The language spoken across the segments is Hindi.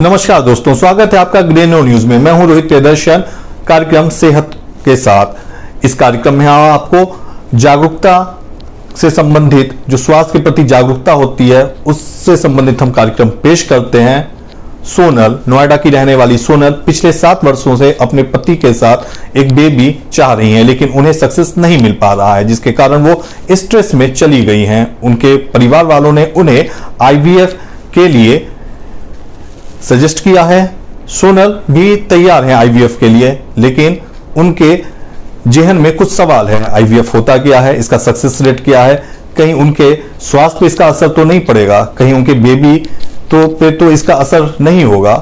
नमस्कार दोस्तों, स्वागत है आपका ग्रेनो न्यूज में। मैं हूं रोहित प्रियदर्शन, कार्यक्रम सेहत के साथ। इस कार्यक्रम में आपको जागरूकता से संबंधित, जो स्वास्थ्य के प्रति जागरूकता होती है उससे संबंधित हम कार्यक्रम पेश करते हैं। सोनल, नोएडा की रहने वाली सोनल पिछले 7 वर्षों से अपने पति के साथ एक बेबी चाह रही हैं, लेकिन उन्हें सक्सेस नहीं मिल पा रहा है, जिसके कारण वो स्ट्रेस में चली गई हैं। उनके परिवार वालों ने उन्हें आईवीएफ के लिए सजेस्ट किया है। सोनल भी तैयार है आईवीएफ के लिए, लेकिन उनके जेहन में कुछ सवाल है। आईवीएफ होता क्या है, इसका सक्सेस रेट क्या है, कहीं उनके स्वास्थ्य पे इसका असर तो नहीं पड़ेगा, कहीं उनके बेबी पे तो इसका असर नहीं होगा।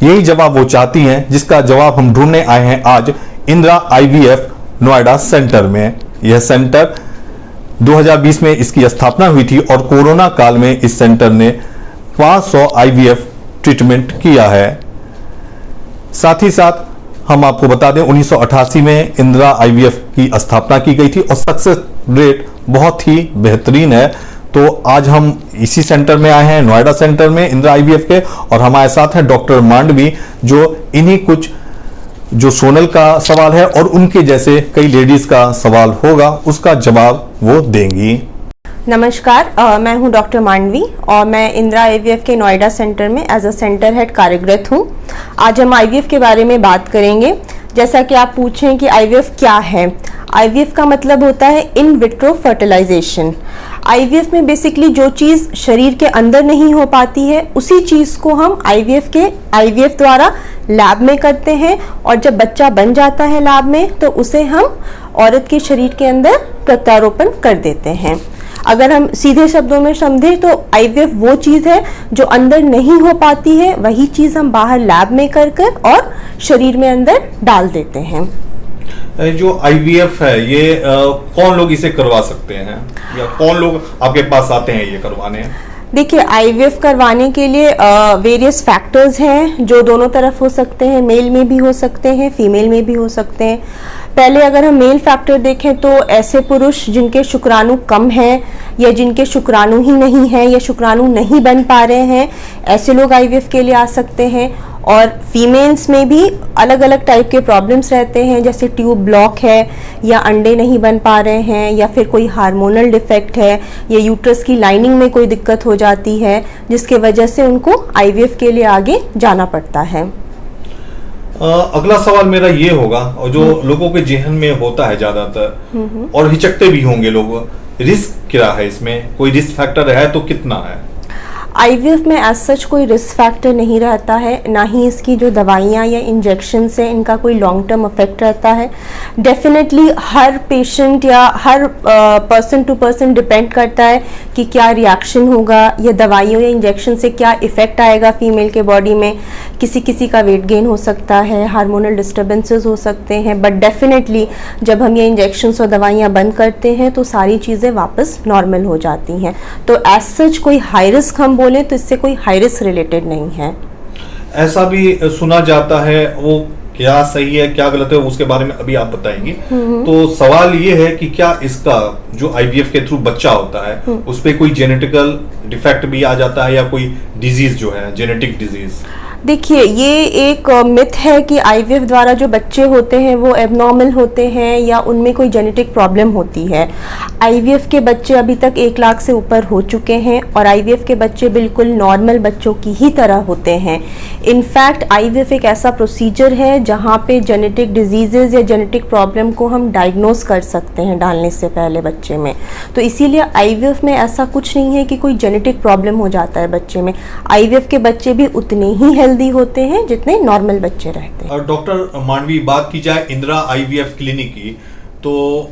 यही जवाब वो चाहती हैं, जिसका जवाब हम ढूंढने आए हैं आज इंदिरा आईवीएफ नोएडा सेंटर में। यह सेंटर 2020 में इसकी स्थापना हुई थी और कोरोना काल में इस सेंटर ने 500 आईवीएफ ट्रीटमेंट किया है। साथ ही साथ हम आपको बता दें, 1988 में इंदिरा आईवीएफ की स्थापना की गई थी और सक्सेस रेट बहुत ही बेहतरीन है। तो आज हम इसी सेंटर में आए हैं, नोएडा सेंटर में इंदिरा आईवीएफ के, और हमारे साथ हैं डॉक्टर मांडवी, जो इन्हीं कुछ जो सोनल का सवाल है और उनके जैसे कई लेडीज का सवाल होगा उसका जवाब वो देंगी। नमस्कार, मैं हूं डॉक्टर मांडवी और मैं इंदिरा आईवीएफ के नोएडा सेंटर में एज अ सेंटर हेड कार्यरत हूं। आज हम आईवीएफ के बारे में बात करेंगे। जैसा कि आप पूछें कि आईवीएफ क्या है, आईवीएफ का मतलब होता है इन विट्रो फर्टिलाइजेशन। आईवीएफ में बेसिकली जो चीज़ शरीर के अंदर नहीं हो पाती है, उसी चीज़ को हम आईवीएफ द्वारा लैब में करते हैं, और जब बच्चा बन जाता है लैब में तो उसे हम औरत के शरीर के अंदर प्रत्यारोपण कर देते हैं। अगर हम सीधे शब्दों में समझें तो आईवीएफ वो चीज़ है जो अंदर नहीं हो पाती है, वही चीज़ हम बाहर लैब में कर और शरीर में अंदर डाल देते हैं। जो आईवीएफ है ये कौन लोग इसे करवा सकते हैं, या कौन लोग आपके पास आते हैं ये करवाने? देखिए, आईवीएफ करवाने के लिए वेरियस फैक्टर्स हैं जो दोनों तरफ हो सकते हैं, मेल में भी हो सकते हैं, फीमेल में भी हो सकते हैं। पहले अगर हम मेल फैक्टर देखें तो ऐसे पुरुष जिनके शुक्राणु कम हैं, या जिनके शुक्राणु ही नहीं हैं, या शुक्राणु नहीं बन पा रहे हैं, ऐसे लोग आईवीएफ के लिए आ सकते हैं। और फीमेल्स में भी अलग अलग टाइप के प्रॉब्लम्स रहते हैं, जैसे ट्यूब ब्लॉक है, या अंडे नहीं बन पा रहे हैं, या फिर कोई हार्मोनल डिफेक्ट है, या यूट्रस की लाइनिंग में कोई दिक्कत हो जाती है, जिसके वजह से उनको आईवीएफ के लिए आगे जाना पड़ता है। अगला सवाल मेरा ये होगा, और जो लोगों के जेहन में होता है ज्यादातर, और हिचकते भी होंगे लोग, रिस्क क्या है इसमें? कोई रिस्क फैक्टर है तो कितना है? आईवीएफ में एज सच कोई रिस्क फैक्टर नहीं रहता है, ना ही इसकी जो दवाइयाँ या इंजेक्शन से इनका कोई लॉन्ग टर्म इफेक्ट रहता है। डेफिनेटली हर पेशेंट या हर पर्सन टू पर्सन डिपेंड करता है कि क्या रिएक्शन होगा, या दवाइयों या इंजेक्शन से क्या इफेक्ट आएगा फीमेल के बॉडी में। किसी किसी का वेट गेन हो सकता है, हार्मोनल डिस्टर्बेंसेस हो सकते हैं, बट डेफिनेटली जब हम ये इंजेक्शंस और दवाइयाँ बंद करते हैं तो सारी चीज़ें वापस नॉर्मल हो जाती हैं। तो एज सच कोई हाई रिस्क हम बोले तो इससे कोई हाई रिस्क रिलेटेड नहीं है। ऐसा भी सुना जाता है, वो क्या सही है क्या गलत है उसके बारे में अभी आप बताएंगी। तो सवाल ये है कि क्या इसका जो आईवीएफ के थ्रू बच्चा होता है उस पे कोई जेनेटिकल डिफेक्ट भी आ जाता है, या कोई डिजीज जो है जेनेटिक डिजीज? देखिए, ये एक मिथ है कि आईवीएफ द्वारा जो बच्चे होते हैं वो एबनॉर्मल होते हैं, या उनमें कोई जेनेटिक प्रॉब्लम होती है। आईवीएफ के बच्चे अभी तक 1 लाख से ऊपर हो चुके हैं, और आईवीएफ के बच्चे बिल्कुल नॉर्मल बच्चों की ही तरह होते हैं। इनफैक्ट आईवीएफ एक ऐसा प्रोसीजर है जहाँ पे जेनेटिक डिजीजेज या जेनेटिक प्रॉब्लम को हम डायग्नोज कर सकते हैं डालने से पहले बच्चे में। तो इसीलिए आईवीएफ में ऐसा कुछ नहीं है कि कोई जेनेटिक प्रॉब्लम हो जाता है बच्चे में। आईवीएफ के बच्चे भी उतने ही हेल्दी होते हैं जितने नॉर्मल बच्चे रहते हैं। और डॉक्टर मांडवी, बात की जाए इंदिरा आईवीएफ क्लिनिक की, तो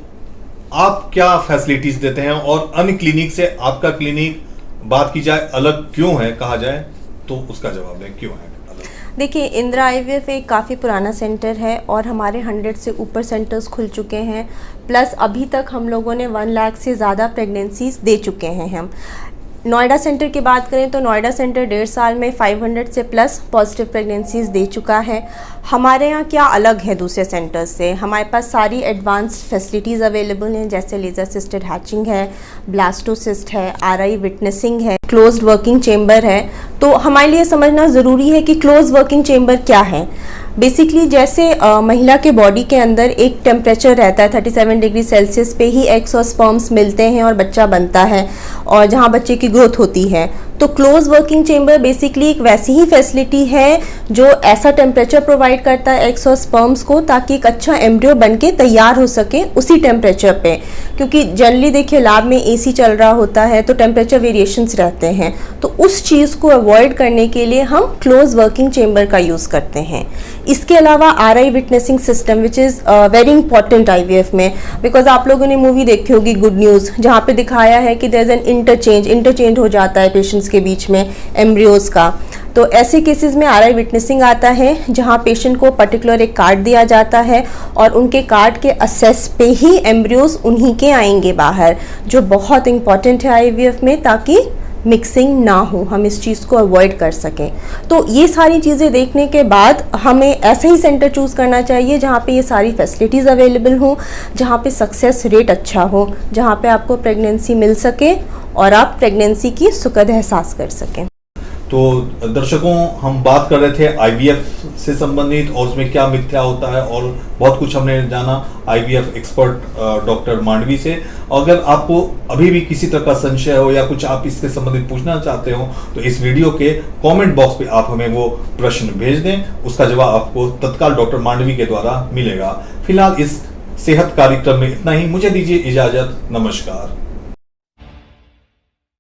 आप क्या फैसिलिटीज देते हैं, और अन्य क्लिनिक से आपका क्लिनिक बात की जाए अलग क्यों है, कहा जाए तो उसका जवाब दें, क्यों है अलग? देखिए, इंदिरा आईवीएफ एक काफ़ी पुराना सेंटर है और हमारे 100 से ऊपर सेंटर्स खुल चुके हैं। प्लस अभी तक हम लोगों ने 1 लाख से ज़्यादा प्रेगनेंसीज दे चुके हैं हम। नोएडा सेंटर की बात करें तो नोएडा सेंटर 1.5 साल में 500 से प्लस पॉजिटिव प्रेगनेंसीज दे चुका है। हमारे यहाँ क्या अलग है दूसरे सेंटर्स से, हमारे पास सारी एडवांस्ड फैसिलिटीज़ अवेलेबल हैं, जैसे लेज़र असिस्टेड हैचिंग है, ब्लास्टोसिस्ट है, आरआई विटनेसिंग है, क्लोज्ड वर्किंग चेंबर है। तो हमारे लिए समझना ज़रूरी है कि क्लोज वर्किंग चेंबर क्या है। बेसिकली जैसे महिला के बॉडी के अंदर एक टेम्परेचर रहता है 37 डिग्री सेल्सियस पे ही एग्स और स्पर्म्स मिलते हैं और बच्चा बनता है, और जहाँ बच्चे की ग्रोथ होती है। तो क्लोज वर्किंग चेंबर बेसिकली एक वैसी ही फैसिलिटी है जो ऐसा टेम्परेचर प्रोवाइड करता है एग्स और स्पर्म्स को, ताकि एक अच्छा एम्ब्रियो बन के तैयार हो सके उसी टेम्परेचर पे। क्योंकि जनरली देखिए लैब में एसी चल रहा होता है तो टेम्परेचर वेरिएशंस रहते हैं, तो उस चीज़ को अवॉइड करने के लिए हम क्लोज वर्किंग चेंबर का यूज़ करते हैं। इसके अलावा RI witnessing system which is very important IVF में, बिकॉज आप लोगों ने मूवी देखी होगी गुड न्यूज़, जहाँ पे दिखाया है कि देयर इज एन इंटरचेंज हो जाता है पेशेंट्स के बीच में एम्ब्रियोज का। तो ऐसे केसेस में आरआई विटनेसिंग आता है, जहाँ पेशेंट को पर्टिकुलर एक कार्ड दिया जाता है और उनके कार्ड के असेस पे ही एम्ब्रियोज उन्हीं के आएंगे बाहर, जो बहुत इंपॉर्टेंट है आईवीएफ में, ताकि मिक्सिंग ना हो, हम इस चीज़ को अवॉइड कर सकें। तो ये सारी चीज़ें देखने के बाद हमें ऐसे ही सेंटर चूज़ करना चाहिए जहाँ पे ये सारी फैसिलिटीज़ अवेलेबल हो, जहाँ पे सक्सेस रेट अच्छा हो, जहाँ पे आपको प्रेगनेंसी मिल सके और आप प्रेगनेंसी की सुखद एहसास कर सकें। तो दर्शकों, हम बात कर रहे थे आईवीएफ से संबंधित और उसमें क्या मिथ्या होता है, और बहुत कुछ हमने जाना आईवीएफ एक्सपर्ट डॉक्टर मांडवी से। अगर आपको अभी भी किसी तरह का संशय हो या कुछ आप इससे संबंधित पूछना चाहते हो तो इस वीडियो के कमेंट बॉक्स पे आप हमें वो प्रश्न भेज दें, उसका जवाब आपको तत्काल डॉक्टर मांडवी के द्वारा मिलेगा। फिलहाल इस सेहत कार्यक्रम में इतना ही, मुझे दीजिए इजाजत, नमस्कार।